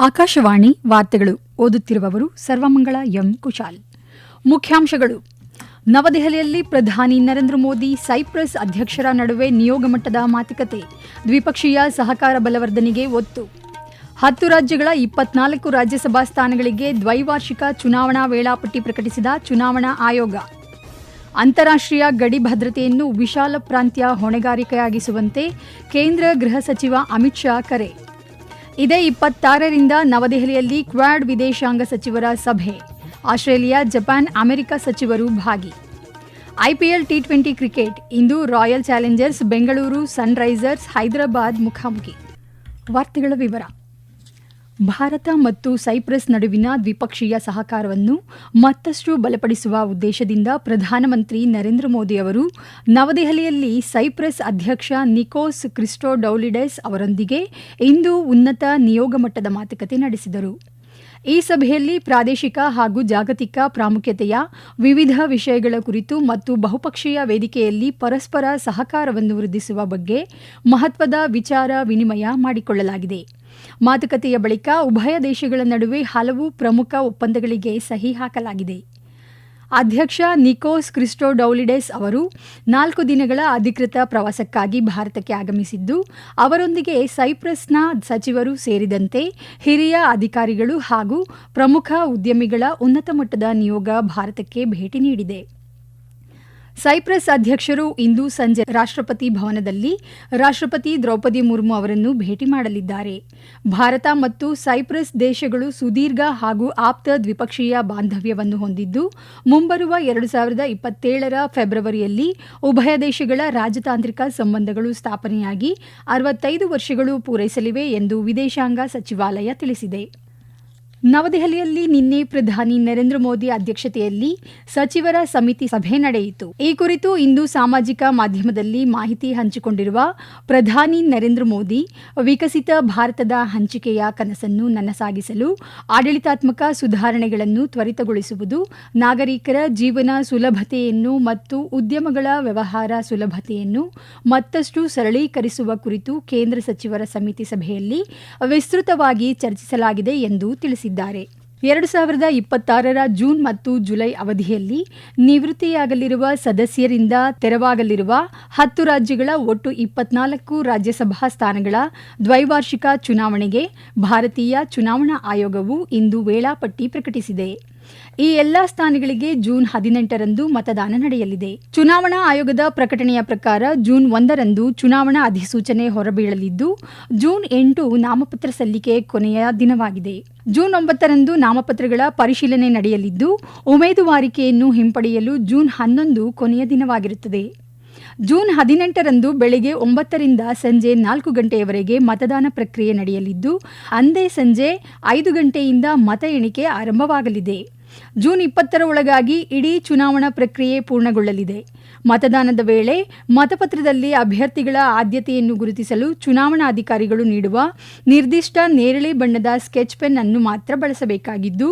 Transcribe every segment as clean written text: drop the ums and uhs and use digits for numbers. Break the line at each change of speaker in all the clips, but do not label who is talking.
ಆಕಾಶವಾಣಿ ವಾರ್ತೆಗಳು. ಓದುತ್ತಿರುವವರು ಸರ್ವಮಂಗಳ ಎಂ ಕುಶಾಲ್. ಮುಖ್ಯಾಂಶಗಳು. ನವದೆಹಲಿಯಲ್ಲಿ ಪ್ರಧಾನಿ ನರೇಂದ್ರ ಮೋದಿ ಸೈಪ್ರಸ್ ಅಧ್ಯಕ್ಷರ ನಡುವೆ ನಿಯೋಗ ಮಟ್ಟದ ಮಾತುಕತೆ. ದ್ವಿಪಕ್ಷೀಯ ಸಹಕಾರ ಬಲವರ್ಧನೆಗೆ ಒತ್ತು. 10 ರಾಜ್ಯಗಳ 24 ರಾಜ್ಯಸಭಾ ಸ್ಥಾನಗಳಿಗೆ ದ್ವೈವಾರ್ಷಿಕ ಚುನಾವಣಾ ವೇಳಾಪಟ್ಟಿ ಪ್ರಕಟಿಸಿದ ಚುನಾವಣಾ ಆಯೋಗ. ಅಂತಾರಾಷ್ಟ್ರೀಯ ಗಡಿ ಭದ್ರತೆಯನ್ನು ವಿಶಾಲ ಪ್ರಾಂತ್ಯ ಹೊಣೆಗಾರಿಕೆಯಾಗಿಸುವಂತೆ ಕೇಂದ್ರ ಗೃಹ ಸಚಿವ ಅಮಿತ್ ಶಾ ಕರೆ. ಇದೇ 26ರಿಂದ ನವದೆಹಲಿಯಲ್ಲಿ ಕ್ವಾಡ್ ವಿದೇಶಾಂಗ ಸಚಿವರ ಸಭೆ. ಆಸ್ಟ್ರೇಲಿಯಾ, ಜಪಾನ್, ಅಮೆರಿಕ ಸಚಿವರು ಭಾಗಿ. ಐಪಿಎಲ್ ಟಿ20 ಕ್ರಿಕೆಟ್. ಇಂದು Royal Challengers Bengaluru Sunrisers Hyderabad ಮುಖಾಮುಖಿ. ವಾರ್ತೆಗಳ ವಿವರ. ಭಾರತ ಮತ್ತು ಸೈಪ್ರಸ್ ನಡುವಿನ ದ್ವಿಪಕ್ಷೀಯ ಸಹಕಾರವನ್ನು ಮತ್ತಷ್ಟು ಬಲಪಡಿಸುವ ಉದ್ದೇಶದಿಂದ ಪ್ರಧಾನಮಂತ್ರಿ ನರೇಂದ್ರ ಮೋದಿ ಅವರು ನವದೆಹಲಿಯಲ್ಲಿ ಸೈಪ್ರಸ್ ಅಧ್ಯಕ್ಷ ನಿಕೋಸ್ ಕ್ರಿಸ್ಟೋಡೌಲಿಡೆಸ್ ಅವರೊಂದಿಗೆ ಇಂದು ಉನ್ನತ ನಿಯೋಗ ಮಟ್ಟದ ಮಾತುಕತೆ ನಡೆಸಿದರು. ಈ ಸಭೆಯಲ್ಲಿ ಪ್ರಾದೇಶಿಕ ಹಾಗೂ ಜಾಗತಿಕ ಪ್ರಾಮುಖ್ಯತೆಯ ವಿವಿಧ ವಿಷಯಗಳ ಕುರಿತು ಮತ್ತು ಬಹುಪಕ್ಷೀಯ ವೇದಿಕೆಯಲ್ಲಿ ಪರಸ್ಪರ ಸಹಕಾರವನ್ನು ವೃದ್ಧಿಸುವ ಬಗ್ಗೆ ಮಹತ್ವದ ವಿಚಾರ ವಿನಿಮಯ ಮಾಡಿಕೊಳ್ಳಲಾಗಿದೆ. ಮಾತುಕತೆಯ ಬಳಿಕ ಉಭಯ ದೇಶಗಳ ನಡುವೆ ಹಲವು ಪ್ರಮುಖ ಒಪ್ಪಂದಗಳಿಗೆ ಸಹಿ ಹಾಕಲಾಗಿದೆ. ಅಧ್ಯಕ್ಷ ನಿಕೋಸ್ ಕ್ರಿಸ್ಟೋಡೌಲಿಡೆಸ್ ಅವರು 4 ದಿನಗಳ ಅಧಿಕೃತ ಪ್ರವಾಸಕ್ಕಾಗಿ ಭಾರತಕ್ಕೆ ಆಗಮಿಸಿದ್ದು, ಅವರೊಂದಿಗೆ ಸೈಪ್ರಸ್ನ ಸಚಿವರು ಸೇರಿದಂತೆ ಹಿರಿಯ ಅಧಿಕಾರಿಗಳು ಹಾಗೂ ಪ್ರಮುಖ ಉದ್ಯಮಿಗಳ ಉನ್ನತ ಮಟ್ಟದ ನಿಯೋಗ ಭಾರತಕ್ಕೆ ಭೇಟಿ ನೀಡಿದೆ. ಸೈಪ್ರಸ್ ಅಧ್ಯಕ್ಷರು ಇಂದು ಸಂಜೆ ರಾಷ್ಟ್ರಪತಿ ಭವನದಲ್ಲಿ ರಾಷ್ಟ್ರಪತಿ ದ್ರೌಪದಿ ಮುರ್ಮು ಅವರನ್ನು ಭೇಟಿ ಮಾಡಲಿದ್ದಾರೆ. ಭಾರತ ಮತ್ತು ಸೈಪ್ರಸ್ ದೇಶಗಳು ಸುದೀರ್ಘ ಹಾಗೂ ಆಪ್ತ ದ್ವಿಪಕ್ಷೀಯ ಬಾಂಧವ್ಯವನ್ನು ಹೊಂದಿದ್ದು, ಮುಂಬರುವ 2027ರ ಫೆಬ್ರವರಿಯಲ್ಲಿ ಉಭಯ ದೇಶಗಳ ರಾಜತಾಂತ್ರಿಕ ಸಂಬಂಧಗಳು ಸ್ಥಾಪನೆಯಾಗಿ 65 ವರ್ಷಗಳು ಪೂರೈಸಲಿವೆ ಎಂದು ವಿದೇಶಾಂಗ ಸಚಿವಾಲಯ ತಿಳಿಸಿದೆ. ನವದೆಹಲಿಯಲ್ಲಿ ನಿನ್ನೆ ಪ್ರಧಾನಿ ನರೇಂದ್ರ ಮೋದಿ ಅಧ್ಯಕ್ಷತೆಯಲ್ಲಿ ಸಚಿವರ ಸಮಿತಿ ಸಭೆ ನಡೆಯಿತು. ಈ ಕುರಿತು ಇಂದು ಸಾಮಾಜಿಕ ಮಾಧ್ಯಮದಲ್ಲಿ ಮಾಹಿತಿ ಹಂಚಿಕೊಂಡಿರುವ ಪ್ರಧಾನಿ ನರೇಂದ್ರ ಮೋದಿ, ವಿಕಸಿತ ಭಾರತದ ಹಂಚಿಕೆಯ ಕನಸನ್ನು ನನಸಾಗಿಸಲು ಆಡಳಿತಾತ್ಮಕ ಸುಧಾರಣೆಗಳನ್ನು ತ್ವರಿತಗೊಳಿಸುವುದು, ನಾಗರಿಕರ ಜೀವನ ಸುಲಭತೆಯನ್ನು ಮತ್ತು ಉದ್ಯಮಗಳ ವ್ಯವಹಾರ ಸುಲಭತೆಯನ್ನು ಮತ್ತಷ್ಟು ಸರಳೀಕರಿಸುವ ಕುರಿತು ಕೇಂದ್ರ ಸಚಿವರ ಸಮಿತಿ ಸಭೆಯಲ್ಲಿ ವಿಸ್ತೃತವಾಗಿ ಚರ್ಚಿಸಲಾಗಿದೆ ಎಂದು ತಿಳಿಸಿದ್ದಾರೆ. 2026ರ ಜೂನ್ ಮತ್ತು ಜುಲೈ ಅವಧಿಯಲ್ಲಿ ನಿವೃತ್ತಿಯಾಗಲಿರುವ ಸದಸ್ಯರಿಂದ ತೆರವಾಗಲಿರುವ 10 ರಾಜ್ಯಗಳ ಒಟ್ಟು 24 ರಾಜ್ಯಸಭಾ ಸ್ಥಾನಗಳ ದ್ವೈವಾರ್ಷಿಕ ಚುನಾವಣೆಗೆ ಭಾರತೀಯ ಚುನಾವಣಾ ಆಯೋಗವು ಇಂದು ವೇಳಾಪಟ್ಟಿ ಪ್ರಕಟಿಸಿದೆ. ಈ ಎಲ್ಲಾ ಸ್ಥಾನಗಳಿಗೆ ಜೂನ್ 18ರಂದು ಮತದಾನ ನಡೆಯಲಿದೆ. ಚುನಾವಣಾ ಆಯೋಗದ ಪ್ರಕಟಣೆಯ ಪ್ರಕಾರ ಜೂನ್ 1ರಂದು ಚುನಾವಣಾ ಅಧಿಸೂಚನೆ ಹೊರಬೀಳಲಿದ್ದು, ಜೂನ್ 8 ನಾಮಪತ್ರ ಸಲ್ಲಿಕೆ ಕೊನೆಯ ದಿನವಾಗಿದೆ. ಜೂನ್ 9ರಂದು ನಾಮಪತ್ರಗಳ ಪರಿಶೀಲನೆ ನಡೆಯಲಿದ್ದು, ಉಮೇದುವಾರಿಕೆಯನ್ನು ಹಿಂಪಡೆಯಲು ಜೂನ್ 11 ಕೊನೆಯ ದಿನವಾಗಿರುತ್ತದೆ. ಜೂನ್ 18ರಂದು ಬೆಳಗ್ಗೆ 9ರಿಂದ ಸಂಜೆ 4 ಗಂಟೆಯವರೆಗೆ ಮತದಾನ ಪ್ರಕ್ರಿಯೆ ನಡೆಯಲಿದ್ದು, ಅಂದೇ ಸಂಜೆ 5 ಗಂಟೆಯಿಂದ ಮತ ಎಣಿಕೆ ಆರಂಭವಾಗಲಿದೆ. ಜೂನ್ 20ರ ಒಳಗಾಗಿ ಇಡೀ ಚುನಾವಣಾ ಪ್ರಕ್ರಿಯೆ ಪೂರ್ಣಗೊಳ್ಳಲಿದೆ. ಮತದಾನದ ವೇಳೆ ಮತಪತ್ರದಲ್ಲಿ ಅಭ್ಯರ್ಥಿಗಳ ಆದ್ಯತೆಯನ್ನು ಗುರುತಿಸಲು ಚುನಾವಣಾಧಿಕಾರಿಗಳು ನೀಡುವ ನಿರ್ದಿಷ್ಟ ನೇರಳೆ ಬಣ್ಣದ ಸ್ಕೆಚ್ ಪೆನ್ ಅನ್ನು ಮಾತ್ರ ಬಳಸಬೇಕಾಗಿದ್ದು,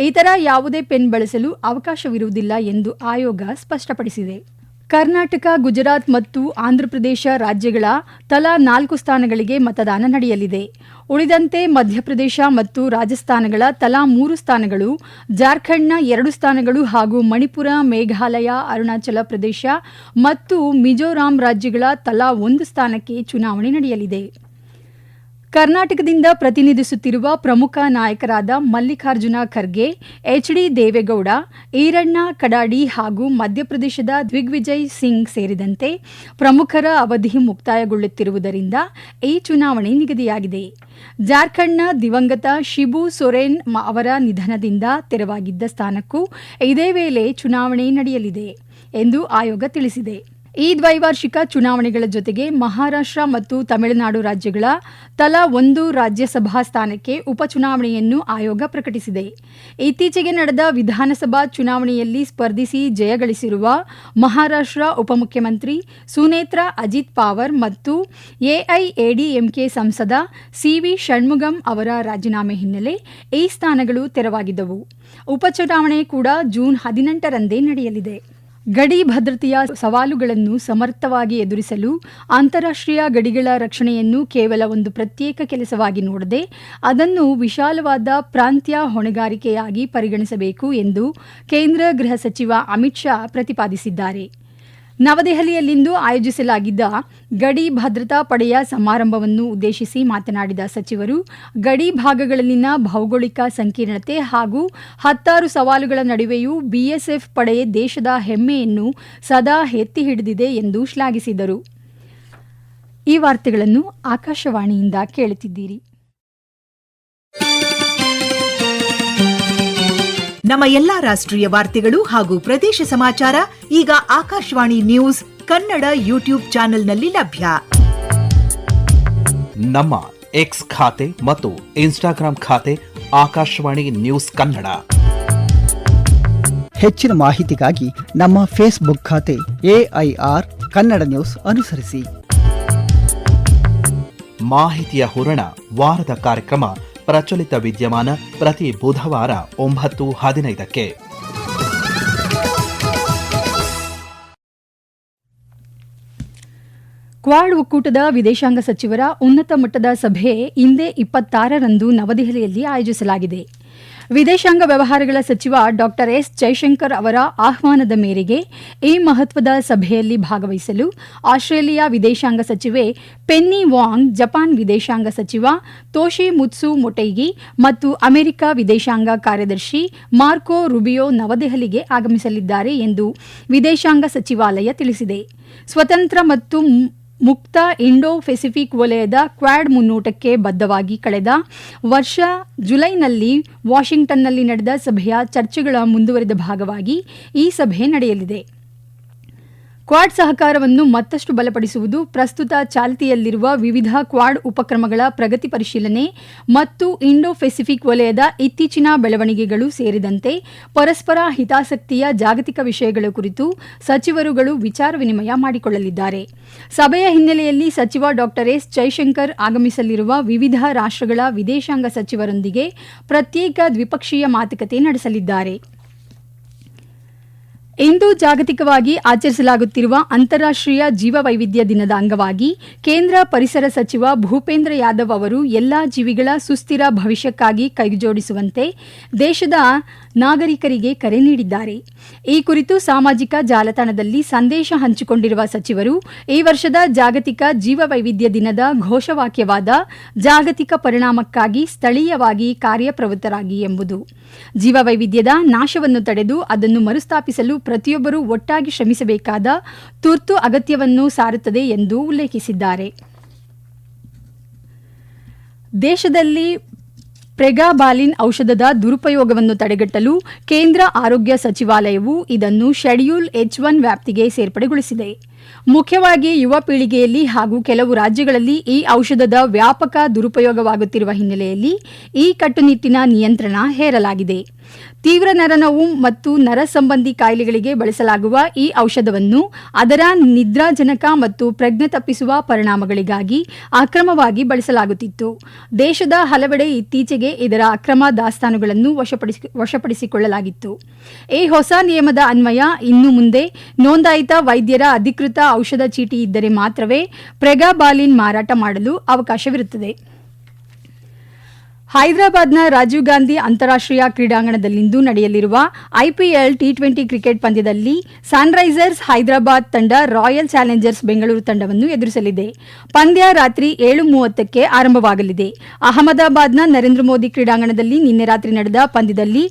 ಇತರ ಯಾವುದೇ ಪೆನ್ ಬಳಸಲು ಅವಕಾಶವಿರುವುದಿಲ್ಲ ಎಂದು ಆಯೋಗ ಸ್ಪಷ್ಟಪಡಿಸಿದೆ. ಕರ್ನಾಟಕ, ಗುಜರಾತ್ ಮತ್ತು ಆಂಧ್ರಪ್ರದೇಶ ರಾಜ್ಯಗಳ ತಲಾ 4 ಸ್ಥಾನಗಳಿಗೆ ಮತದಾನ ನಡೆಯಲಿದೆ. ಉಳಿದಂತೆ ಮಧ್ಯಪ್ರದೇಶ ಮತ್ತು ರಾಜಸ್ಥಾನಗಳ ತಲಾ 3 ಸ್ಥಾನಗಳು, ಜಾರ್ಖಂಡ್ನ 2 ಸ್ಥಾನಗಳು ಹಾಗೂ ಮಣಿಪುರ, ಮೇಘಾಲಯ, ಅರುಣಾಚಲ ಪ್ರದೇಶ ಮತ್ತು ಮಿಜೋರಾಂ ರಾಜ್ಯಗಳ ತಲಾ 1 ಸ್ಥಾನಕ್ಕೆ ಚುನಾವಣೆ ನಡೆಯಲಿದೆ. ಕರ್ನಾಟಕದಿಂದ ಪ್ರತಿನಿಧಿಸುತ್ತಿರುವ ಪ್ರಮುಖ ನಾಯಕರಾದ ಮಲ್ಲಿಕಾರ್ಜುನ ಖರ್ಗೆ, ಎಚ್.ಡಿ. ದೇವೇಗೌಡ, ಈರಣ್ಣ ಕಡಾಡಿ ಹಾಗೂ ಮಧ್ಯಪ್ರದೇಶದ ದಿಗ್ವಿಜಯ್ ಸಿಂಗ್ ಸೇರಿದಂತೆ ಪ್ರಮುಖರ ಅವಧಿ ಮುಕ್ತಾಯಗೊಳ್ಳುತ್ತಿರುವುದರಿಂದ ಈ ಚುನಾವಣೆ ನಿಗದಿಯಾಗಿದೆ. ಜಾರ್ಖಂಡ್ನ ದಿವಂಗತ ಶಿಬು ಸೊರೆನ್ ಅವರ ನಿಧನದಿಂದ ತೆರವಾಗಿದ್ದ ಸ್ಥಾನಕ್ಕೂ ಇದೇ ವೇಳೆ ಚುನಾವಣೆ ನಡೆಯಲಿದೆ ಎಂದು ಆಯೋಗ ತಿಳಿಸಿದೆ. ಈ ದ್ವೈವಾರ್ಷಿಕ ಚುನಾವಣೆಗಳ ಜೊತೆಗೆ ಮಹಾರಾಷ್ಟ್ರ ಮತ್ತು ತಮಿಳುನಾಡು ರಾಜ್ಯಗಳ ತಲಾ 1 ರಾಜ್ಯಸಭಾ ಸ್ಥಾನಕ್ಕೆ ಉಪಚುನಾವಣೆಯನ್ನು ಆಯೋಗ ಪ್ರಕಟಿಸಿದೆ. ಇತ್ತೀಚೆಗೆ ನಡೆದ ವಿಧಾನಸಭಾ ಚುನಾವಣೆಯಲ್ಲಿ ಸ್ಪರ್ಧಿಸಿ ಜಯಗಳಿಸಿರುವ ಮಹಾರಾಷ್ಟ್ರ ಉಪಮುಖ್ಯಮಂತ್ರಿ ಸುನೇತ್ರಾ ಅಜಿತ್ ಪವಾರ್ ಮತ್ತು ಎಐಎಡಿಎಂಕೆ ಸಂಸದ ಸಿವಿ ಷಣ್ಮುಗಂ ಅವರ ರಾಜೀನಾಮೆ ಹಿನ್ನೆಲೆ ಈ ಸ್ಥಾನಗಳು ತೆರವಾಗಿದ್ದವು. ಉಪಚುನಾವಣೆ ಕೂಡ ಜೂನ್ 18ರಂದೇ ನಡೆಯಲಿದೆ. ಗಡಿ ಭದ್ರತೆಯ ಸವಾಲುಗಳನ್ನು ಸಮರ್ಥವಾಗಿ ಎದುರಿಸಲು ಅಂತಾರಾಷ್ಟ್ರೀಯ ಗಡಿಗಳ ರಕ್ಷಣೆಯನ್ನು ಕೇವಲ ಒಂದು ಪ್ರತ್ಯೇಕ ಕೆಲಸವಾಗಿ ನೋಡದೆ ಅದನ್ನು ವಿಶಾಲವಾದ ಪ್ರಾಂತ್ಯ ಹೊಣೆಗಾರಿಕೆಯಾಗಿ ಪರಿಗಣಿಸಬೇಕು ಎಂದು ಕೇಂದ್ರ ಗೃಹ ಸಚಿವ ಅಮಿತ್ ಶಾ ಪ್ರತಿಪಾದಿಸಿದ್ದಾರೆ. ನವದೆಹಲಿಯಲ್ಲಿಂದು ಆಯೋಜಿಸಲಾಗಿದ್ದ ಗಡಿ ಭದ್ರತಾ ಪಡೆಯ ಸಮಾರಂಭವನ್ನು ಉದ್ದೇಶಿಸಿ ಮಾತನಾಡಿದ ಸಚಿವರು, ಗಡಿ ಭಾಗಗಳಲ್ಲಿನ ಭೌಗೋಳಿಕ ಸಂಕೀರ್ಣತೆ ಹಾಗೂ ಹತ್ತಾರು ಸವಾಲುಗಳ ನಡುವೆಯೂ ಬಿಎಸ್ಎಫ್ ಪಡೆ ದೇಶದ ಹೆಮ್ಮೆಯನ್ನು ಸದಾ ಎತ್ತಿ ಹಿಡಿದಿದೆ ಎಂದು ಶ್ಲಾಘಿಸಿದರು. ಈ ವಾರ್ತೆಗಳನ್ನು ಆಕಾಶವಾಣಿಯಿಂದ ಕೇಳುತ್ತಿದ್ದೀರಿ.
ನಮ್ಮ ಎಲ್ಲಾ ರಾಷ್ಟ್ರೀಯ ವಾರ್ತೆಗಳು ಹಾಗೂ ಪ್ರದೇಶ ಸಮಾಚಾರ ಈಗ ಆಕಾಶವಾಣಿ ನ್ಯೂಸ್ ಕನ್ನಡ ಯೂಟ್ಯೂಬ್ ಚಾನೆಲ್ನಲ್ಲಿ ಲಭ್ಯ.
ನಮ್ಮ ಎಕ್ಸ್ ಖಾತೆ ಮತ್ತು ಇನ್ಸ್ಟಾಗ್ರಾಂ ಖಾತೆ ಆಕಾಶವಾಣಿ ನ್ಯೂಸ್ ಕನ್ನಡ.
ಹೆಚ್ಚಿನ ಮಾಹಿತಿಗಾಗಿ ನಮ್ಮ ಫೇಸ್ಬುಕ್ ಖಾತೆ AIR ಕನ್ನಡ ನ್ಯೂಸ್ ಅನುಸರಿಸಿ.
ಮಾಹಿತಿಯ ಹೂರಣ ವಾರದ ಕಾರ್ಯಕ್ರಮ ಪ್ರಚಲಿತ ವಿದ್ಯಮಾನ ಪ್ರತಿ ಬುಧವಾರ 9:15.
ಕ್ವಾಡ್ ಒಕ್ಕೂಟದ ವಿದೇಶಾಂಗ ಸಚಿವರ ಉನ್ನತ ಮಟ್ಟದ ಸಭೆ ಇಂದೇ 26ರಂದು ನವದೆಹಲಿಯಲ್ಲಿ ಆಯೋಜಿಸಲಾಗಿದೆ. ವಿದೇಶಾಂಗ ವ್ಯವಹಾರಗಳ ಸಚಿವ ಡಾ ಎಸ್ ಜೈಶಂಕರ್ ಅವರ ಆಹ್ವಾನದ ಮೇರೆಗೆ ಈ ಮಹತ್ವದ ಸಭೆಯಲ್ಲಿ ಭಾಗವಹಿಸಲು ಆಸ್ಟ್ರೇಲಿಯಾ ವಿದೇಶಾಂಗ ಸಚಿವೆ ಪೆನ್ನಿ ವಾಂಗ್, ಜಪಾನ್ ವಿದೇಶಾಂಗ ಸಚಿವ ತೋಶಿಮಿತ್ಸು ಮೊಟೆಗಿ ಮತ್ತು ಅಮೆರಿಕ ವಿದೇಶಾಂಗ ಕಾರ್ಯದರ್ಶಿ ಮಾರ್ಕೊ ರೂಬಿಯೋ ನವದೆಹಲಿಗೆ ಆಗಮಿಸಲಿದ್ದಾರೆ ಎಂದು ವಿದೇಶಾಂಗ ಸಚಿವಾಲಯ ತಿಳಿಸಿದೆ. ಸ್ವತಂತ್ರ ಮತ್ತು ಮುಕ್ತ ಇಂಡೋ ಪೆಸಿಫಿಕ್ ವಲಯದ ಕ್ವಾಡ್ ಮುನ್ನೋಟಕ್ಕೆ ಬದ್ಧವಾಗಿ ಕಳೆದ ವರ್ಷ ಜುಲೈನಲ್ಲಿ ವಾಷಿಂಗ್ಟನ್ನಲ್ಲಿ ನಡೆದ ಸಭೆಯ ಚರ್ಚೆಗಳ ಮುಂದುವರಿದ ಭಾಗವಾಗಿ ಈ ಸಭೆ ನಡೆಯಲಿದೆ. ಕ್ವಾಡ್ ಸಹಕಾರವನ್ನು ಮತ್ತಷ್ಟು ಬಲಪಡಿಸುವುದು, ಪ್ರಸ್ತುತ ಚಾಲ್ತಿಯಲ್ಲಿರುವ ವಿವಿಧ ಕ್ವಾಡ್ ಉಪಕ್ರಮಗಳ ಪ್ರಗತಿ ಪರಿಶೀಲನೆ ಮತ್ತು ಇಂಡೋ ಪೆಸಿಫಿಕ್ ವಲಯದ ಇತ್ತೀಚಿನ ಬೆಳವಣಿಗೆಗಳು ಸೇರಿದಂತೆ ಪರಸ್ಪರ ಹಿತಾಸಕ್ತಿಯ ಜಾಗತಿಕ ವಿಷಯಗಳ ಕುರಿತು ಸಚಿವರುಗಳು ವಿಚಾರ ವಿನಿಮಯ ಮಾಡಿಕೊಳ್ಳಲಿದ್ದಾರೆ. ಸಭೆಯ ಹಿನ್ನೆಲೆಯಲ್ಲಿ ಸಚಿವ ಡಾ ಎಸ್ ಜೈಶಂಕರ್ ಆಗಮಿಸಲಿರುವ ವಿವಿಧ ರಾಷ್ಟ್ರಗಳ ವಿದೇಶಾಂಗ ಸಚಿವರೊಂದಿಗೆ ಪ್ರತ್ಯೇಕ ದ್ವಿಪಕ್ಷೀಯ ಮಾತುಕತೆ ನಡೆಸಲಿದ್ದಾರೆ. ಇಂದು ಜಾಗತಿಕವಾಗಿ ಆಚರಿಸಲಾಗುತ್ತಿರುವ ಅಂತಾರಾಷ್ಟ್ರೀಯ ಜೀವವೈವಿಧ್ಯ ದಿನದ ಅಂಗವಾಗಿ ಕೇಂದ್ರ ಪರಿಸರ ಸಚಿವ ಭೂಪೇಂದ್ರ ಯಾದವ್ ಅವರು ಎಲ್ಲಾ ಜೀವಿಗಳ ಸುಸ್ಥಿರ ಭವಿಷ್ಯಕ್ಕಾಗಿ ಕೈಜೋಡಿಸುವಂತೆ ದೇಶದ ನಾಗರಿಕರಿಗೆ ಕರೆ ನೀಡಿದ್ದಾರೆ. ಈ ಕುರಿತು ಸಾಮಾಜಿಕ ಜಾಲತಾಣದಲ್ಲಿ ಸಂದೇಶ ಹಂಚಿಕೊಂಡಿರುವ ಸಚಿವರು, ಈ ವರ್ಷದ ಜಾಗತಿಕ ಜೀವವೈವಿಧ್ಯ ದಿನದ ಘೋಷವಾಕ್ಯವಾದ ಜಾಗತಿಕ ಪರಿಣಾಮಕ್ಕಾಗಿ ಸ್ಥಳೀಯವಾಗಿ ಕಾರ್ಯಪ್ರವೃತ್ತರಾಗಿ ಎಂಬುದು ಜೀವವೈವಿಧ್ಯದ ನಾಶವನ್ನು ತಡೆದು ಅದನ್ನು ಮರುಸ್ಥಾಪಿಸಲು ಪ್ರತಿಯೊಬ್ಬರೂ ಒಟ್ಟಾಗಿ ಶ್ರಮಿಸಬೇಕಾದ ತುರ್ತು ಅಗತ್ಯವನ್ನು ಸಾರುತ್ತದೆ ಎಂದು ಉಲ್ಲೇಖಿಸಿದ್ದಾರೆ. ದೇಶದಲ್ಲಿ ಪ್ರೆಗಾಬಾಲಿನ್ ಔಷಧದ ದುರುಪಯೋಗವನ್ನು ತಡೆಗಟ್ಟಲು ಕೇಂದ್ರ ಆರೋಗ್ಯ ಸಚಿವಾಲಯವು ಇದನ್ನು ಶೆಡ್ಯೂಲ್ H1 ವ್ಯಾಪ್ತಿಗೆ ಸೇರ್ಪಡೆಗೊಳಿಸಿದೆ. ಮುಖ್ಯವಾಗಿ ಯುವ ಪೀಳಿಗೆಯಲ್ಲಿ ಹಾಗೂ ಕೆಲವು ರಾಜ್ಯಗಳಲ್ಲಿ ಈ ಔಷಧದ ವ್ಯಾಪಕ ದುರುಪಯೋಗವಾಗುತ್ತಿರುವ ಹಿನ್ನೆಲೆಯಲ್ಲಿ ಈ ಕಟ್ಟುನಿಟ್ಟಿನ ನಿಯಂತ್ರಣ ಹೇರಲಾಗಿದೆ. ತೀವ್ರ ನರನೋವು ಮತ್ತು ನರ ಸಂಬಂಧಿ ಕಾಯಿಲೆಗಳಿಗೆ ಬಳಸಲಾಗುವ ಈ ಔಷಧವನ್ನು ಅದರ ನಿದ್ರಾಜನಕ ಮತ್ತು ಪ್ರಜ್ಞೆ ತಪ್ಪಿಸುವ ಪರಿಣಾಮಗಳಿಗಾಗಿ ಅಕ್ರಮವಾಗಿ ಬಳಸಲಾಗುತ್ತಿತ್ತು. ದೇಶದ ಹಲವೆಡೆ ಇತ್ತೀಚೆಗೆ ಇದರ ಅಕ್ರಮ ದಾಸ್ತಾನುಗಳನ್ನು ವಶಪಡಿಸಿಕೊಳ್ಳಲಾಗಿತ್ತು. ಈ ಹೊಸ ನಿಯಮದ ಅನ್ವಯ ಇನ್ನು ಮುಂದೆ ನೋಂದಾಯಿತ ವೈದ್ಯರ ಅಧಿಕೃತ ಔಷಧ ಚೀಟಿ ಇದ್ದರೆ ಮಾತ್ರವೇ ಪ್ರೆಗಾಬಾಲಿನ್ ಮಾರಾಟ ಮಾಡಲು ಅವಕಾಶವಿರುತ್ತದೆ. ಹೈದರಾಬಾದ್ನ ರಾಜೀವ್ ಗಾಂಧಿ ಅಂತಾರಾಷ್ಟ್ರೀಯ ಕ್ರೀಡಾಂಗಣದಲ್ಲಿಂದು ನಡೆಯಲಿರುವ IPL T20 ಕ್ರಿಕೆಟ್ ಪಂದ್ಯದಲ್ಲಿ ಸನ್ರೈಸರ್ಸ್ ಹೈದರಾಬಾದ್ ತಂಡ ರಾಯಲ್ ಚಾಲೆಂಜರ್ಸ್ ಬೆಂಗಳೂರು ತಂಡವನ್ನು ಎದುರಿಸಲಿದೆ. ಪಂದ್ಯ ರಾತ್ರಿ 7:30ಕ್ಕೆ ಆರಂಭವಾಗಲಿದೆ. ಅಹಮದಾಬಾದ್ನ ನರೇಂದ್ರ ಮೋದಿ ಕ್ರೀಡಾಂಗಣದಲ್ಲಿ ನಿನ್ನೆ ರಾತ್ರಿ ನಡೆದ ಪಂದ್ಯದಲ್ಲಿ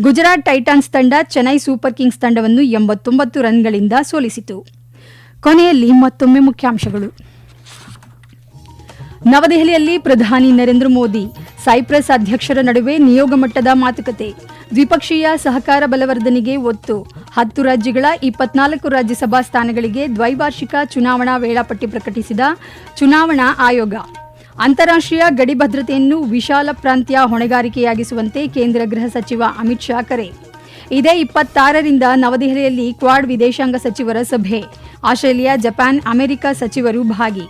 ಗುಜರಾತ್ ಟೈಟಾನ್ಸ್ ತಂಡ ಚೆನ್ನೈ ಸೂಪರ್ ಕಿಂಗ್ಸ್ ತಂಡವನ್ನು 89 ರನ್ಗಳಿಂದ ಸೋಲಿಸಿತು. ಕೊನೆಯಲ್ಲಿ ಮತ್ತೊಮ್ಮೆ ಮುಖ್ಯಾಂಶಗಳು. ನವದೆಹಲಿಯಲ್ಲಿ ಪ್ರಧಾನಿ ನರೇಂದ್ರ ಮೋದಿ, ಸೈಪ್ರಸ್ ಅಧ್ಯಕ್ಷರ ನಡುವೆ ನಿಯೋಗ ಮಟ್ಟದ ಮಾತುಕತೆ, ದ್ವಿಪಕ್ಷೀಯ ಸಹಕಾರ ಬಲವರ್ಧನೆಗೆ ಒತ್ತು, 10 ರಾಜ್ಯಗಳ 24 ರಾಜ್ಯಸಭಾ ಸ್ಥಾನಗಳಿಗೆ ದ್ವೈವಾರ್ಷಿಕ ಚುನಾವಣಾ ವೇಳಾಪಟ್ಟಿ ಪ್ರಕಟಿಸಿದ ಚುನಾವಣಾ ಆಯೋಗ, ಅಂತಾರಾಷ್ಟ್ರೀಯ ಗಡಿ ಭದ್ರತೆಯನ್ನು ವಿಶಾಲ ಪ್ರಾಂತ್ಯ ಹೊಣೆಗಾರಿಕೆಯಾಗಿಸುವಂತೆ ಕೇಂದ್ರ ಗೃಹ ಸಚಿವ ಅಮಿತ್ ಶಾ ಕರೆ. ಇದೇ 26ರಿಂದ ನವದೆಹಲಿಯಲ್ಲಿ ಕ್ವಾಡ್ ವಿದೇಶಾಂಗ ಸಚಿವರ ಸಭೆ, ಆಸ್ಟ್ರೇಲಿಯಾ, ಜಪಾನ್, ಅಮೆರಿಕ ಸಚಿವರು ಭಾಗಿ.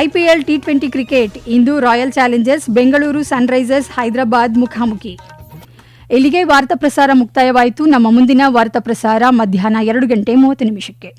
IPL T20 ಕ್ರಿಕೆಟ್, ಇಂದು Royal Challengers Bengaluru Sunrisers Hyderabad ಮುಖಾಮುಖಿ. ಇಲ್ಲಿಗೆ ವಾರ್ತಾ ಪ್ರಸಾರ ಮುಕ್ತಾಯವಾಯಿತು. ನಮ್ಮ ಮುಂದಿನ ವಾರ್ತಾ ಪ್ರಸಾರ ಮಧ್ಯಾಹ್ನ 2:30 ನಿಮಿಷಕ್ಕೆ.